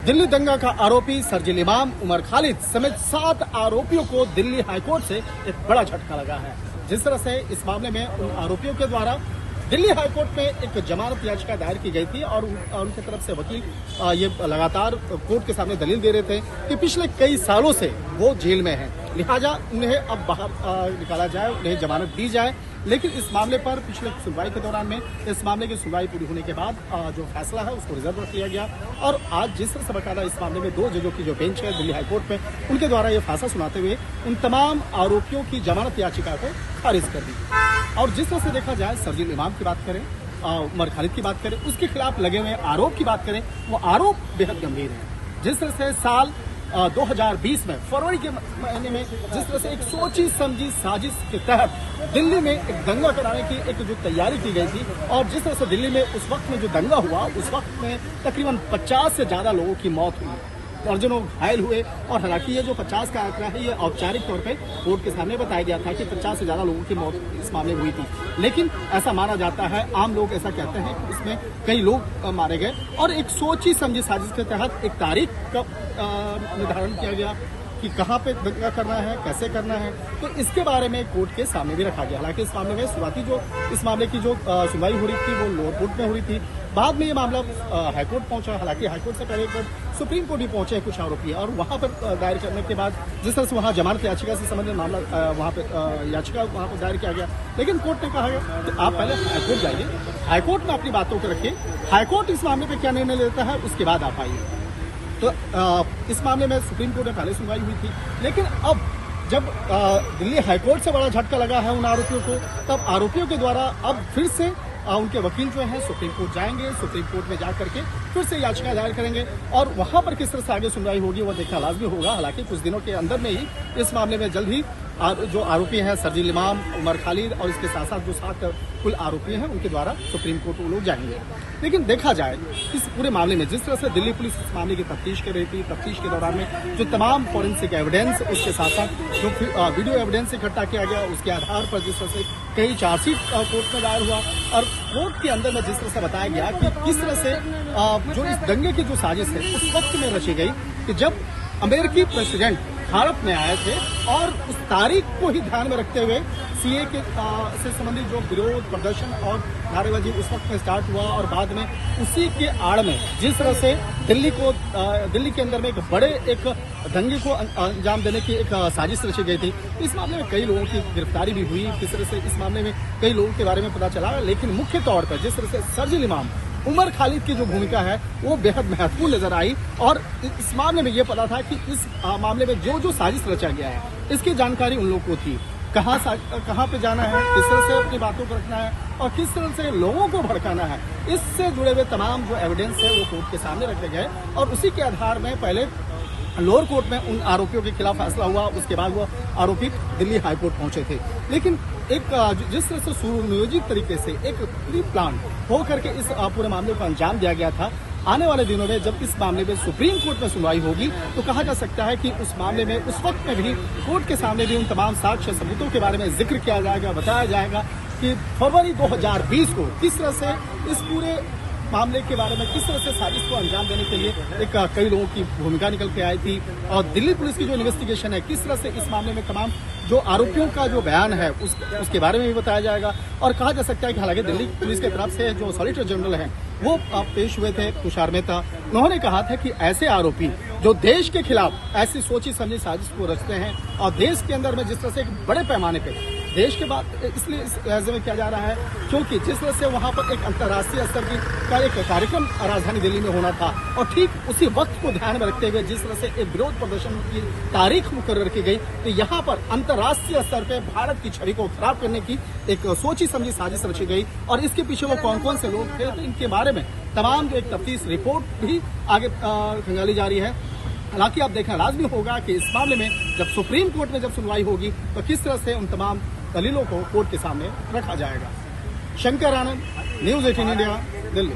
दिल्ली दंगा का आरोपी शरजील इमाम, उमर खालिद समेत 7 आरोपियों को दिल्ली हाईकोर्ट से एक बड़ा झटका लगा है। जिस तरह से इस मामले में उन आरोपियों के द्वारा दिल्ली हाईकोर्ट में एक जमानत याचिका दायर की गई थी और उनकी तरफ से वकील ये लगातार कोर्ट के सामने दलील दे रहे थे कि पिछले कई सालों से वो जेल में हैं, लिहाजा उन्हें अब बाहर निकाला जाए, उन्हें जमानत दी जाए। लेकिन इस मामले पर पिछले सुनवाई के दौरान में इस मामले की सुनवाई पूरी होने के बाद जो फैसला है उसको रिजर्व रख लिया गया और आज जिस तरह से बकायदा इस मामले में 2 जजों की जो बेंच है दिल्ली हाईकोर्ट में, उनके द्वारा ये फैसला सुनाते हुए उन तमाम आरोपियों की जमानत याचिका को खारिज कर दी। और जिस तरह से देखा जाए, शरजील इमाम की बात करें, उमर खालिद की बात करें, उसके खिलाफ लगे हुए आरोप की बात करें, वो आरोप बेहद गंभीर है। जिस तरह से साल 2020 में फरवरी के महीने में जिस तरह से एक सोची समझी साजिश के तहत दिल्ली में एक दंगा कराने की एक जो तैयारी की गई थी और जिस तरह से दिल्ली में उस वक्त में जो दंगा हुआ, उस वक्त में तकरीबन 50 से ज्यादा लोगों की मौत हुई, दर्जनों घायल हुए। और हालांकि ये जो 50 का आंकड़ा है, ये औपचारिक तौर पे कोर्ट के सामने बताया गया था कि 50 से ज्यादा लोगों की मौत इस मामले में हुई थी, लेकिन ऐसा माना जाता है, आम लोग ऐसा कहते हैं कि इसमें कई लोग मारे गए और एक सोची समझी साजिश के तहत एक तारीख का निर्धारण किया गया कि कहाँ पे दंगा करना है, कैसे करना है, तो इसके बारे में कोर्ट के सामने भी रखा गया। हालांकि इस मामले में शुरुआती जो इस मामले की जो सुनवाई हो रही थी वो लोअर कोर्ट में हो रही थी, बाद में ये मामला हाईकोर्ट पहुंचा। हालांकि हाईकोर्ट से पहले सुप्रीम कोर्ट भी पहुंचे कुछ आरोपी और वहां पर दायर करने के बाद जिस तरह से वहां जमानत याचिका से संबंधित मामला वहां पर याचिका वहां पर दायर किया गया, लेकिन कोर्ट ने कहा कि आप पहले हाईकोर्ट जाइए, हाईकोर्ट में अपनी बातों को रखिए, हाईकोर्ट इस मामले पर क्या निर्णय लेता है उसके बाद आप आइए। तो इस मामले में सुप्रीम कोर्ट में पहले सुनवाई हुई थी, लेकिन अब जब दिल्ली हाईकोर्ट से बड़ा झटका लगा है उन आरोपियों को, तब आरोपियों के द्वारा अब फिर से उनके वकील जो हैं सुप्रीम कोर्ट जाएंगे, सुप्रीम कोर्ट में जा करके फिर से याचिका दायर करेंगे और वहां पर किस तरह से आगे सुनवाई होगी वो देखना लाजमी होगा। हालांकि कुछ दिनों के अंदर में ही इस मामले में जल्द ही जो आरोपी हैं शरजील इमाम, उमर खालिद और इसके साथ साथ जो 7 कुल आरोपी हैं उनके द्वारा सुप्रीम कोर्ट वो लोग जाएंगे। लेकिन देखा जाए इस पूरे मामले में जिस तरह से दिल्ली पुलिस इस मामले की तफ्तीश कर रही थी, तफ्तीश के दौरान में जो तमाम फॉरेंसिक एविडेंस, उसके साथ साथ जो वीडियो एविडेंस इकट्ठा किया गया, उसके आधार पर जिस तरह से कई चार्जशीट कोर्ट में दायर हुआ और कोर्ट के अंदर में जिस तरह से बताया गया कि किस तरह से जो इस दंगे की जो साजिश है उस वक्त में रची गई कि जब अमेरिकी प्रेसिडेंट भारत में आए थे और उस तारीख को ही ध्यान में रखते हुए सीए के से संबंधित जो विरोध प्रदर्शन और नारेबाजी उस वक्त में स्टार्ट हुआ और बाद में उसी के आड़ में जिस तरह से दिल्ली के अंदर में एक बड़े एक दंगे को अंजाम देने की एक साजिश रची गई थी। इस मामले में कई लोगों की गिरफ्तारी भी हुई, किस तरह से इस मामले में कई लोगों के बारे में पता चला, लेकिन मुख्य तौर पर जिस तरह से शरजील इमाम, उमर खालिद की जो भूमिका है वो बेहद महत्वपूर्ण नजर आई और इस मामले में ये पता था कि इस मामले में जो जो साजिश रचा गया है इसकी जानकारी उन लोगों को थी, कहाँ पे जाना है, किस तरह से अपनी बातों को रखना है और किस तरह से लोगों को भड़काना है, इससे जुड़े हुए तमाम जो एविडेंस है वो कोर्ट के सामने रखे गए और उसी के आधार में पहले लोअर कोर्ट में उन आरोपियों के खिलाफ फैसला हुआ, उसके बाद वो आरोपी दिल्ली हाईकोर्ट पहुंचे थे। लेकिन एक जिस तरह से सुनियोजित तरीके से एक प्री प्लान हो करके इस पूरे मामले को अंजाम दिया गया था, आने वाले दिनों में जब इस मामले में सुप्रीम कोर्ट में सुनवाई होगी तो कहा जा सकता है कि उस मामले में उस वक्त में भी कोर्ट के सामने भी उन तमाम साक्ष्य सबूतों के बारे में जिक्र किया जाएगा, बताया जाएगा कि फरवरी 2020 को किस तरह से इस पूरे मामले के बारे में किस तरह से साजिश को अंजाम देने के लिए एक कई लोगों की भूमिका निकल के आई थी और दिल्ली पुलिस की जो इन्वेस्टिगेशन है किस तरह से इस मामले में तमाम जो आरोपियों का जो बयान है उसके बारे में भी बताया जाएगा। और कहा जा सकता है कि हालांकि दिल्ली पुलिस की तरफ से जो सॉलिसिटर जनरल हैं वो पेश हुए थे तुषार मेहता, उन्होंने कहा था कि ऐसे आरोपी जो देश के खिलाफ ऐसी सोची समझी साजिश को रचते हैं और देश के अंदर में जिस तरह से एक बड़े पैमाने पे देश के बाद इसलिए इस लहजे में किया जा रहा है क्योंकि जिस तरह से वहां पर एक अंतर्राष्ट्रीय स्तर का एक कार्यक्रम राजधानी दिल्ली में होना था और ठीक उसी वक्त को ध्यान में रखते हुए जिस तरह से एक विरोध प्रदर्शन की तारीख मुकर्रर की गई, तो यहाँ पर अंतर्राष्ट्रीय स्तर पे भारत की छवि को खराब करने की एक सोची समझी साजिश रची गई और इसके पीछे वो कौन कौन से लोग थे, तो इनके बारे में तमाम जो एक तफ्तीश रिपोर्ट भी आगे खंगाली जा रही है। हालांकि आप देखना लाजमी होगा कि इस मामले में जब सुप्रीम कोर्ट में जब सुनवाई होगी तो किस तरह से उन तमाम दलीलों को कोर्ट के सामने रखा जाएगा। शंकर आनंद, न्यूज़ 18 इंडिया, दिल्ली।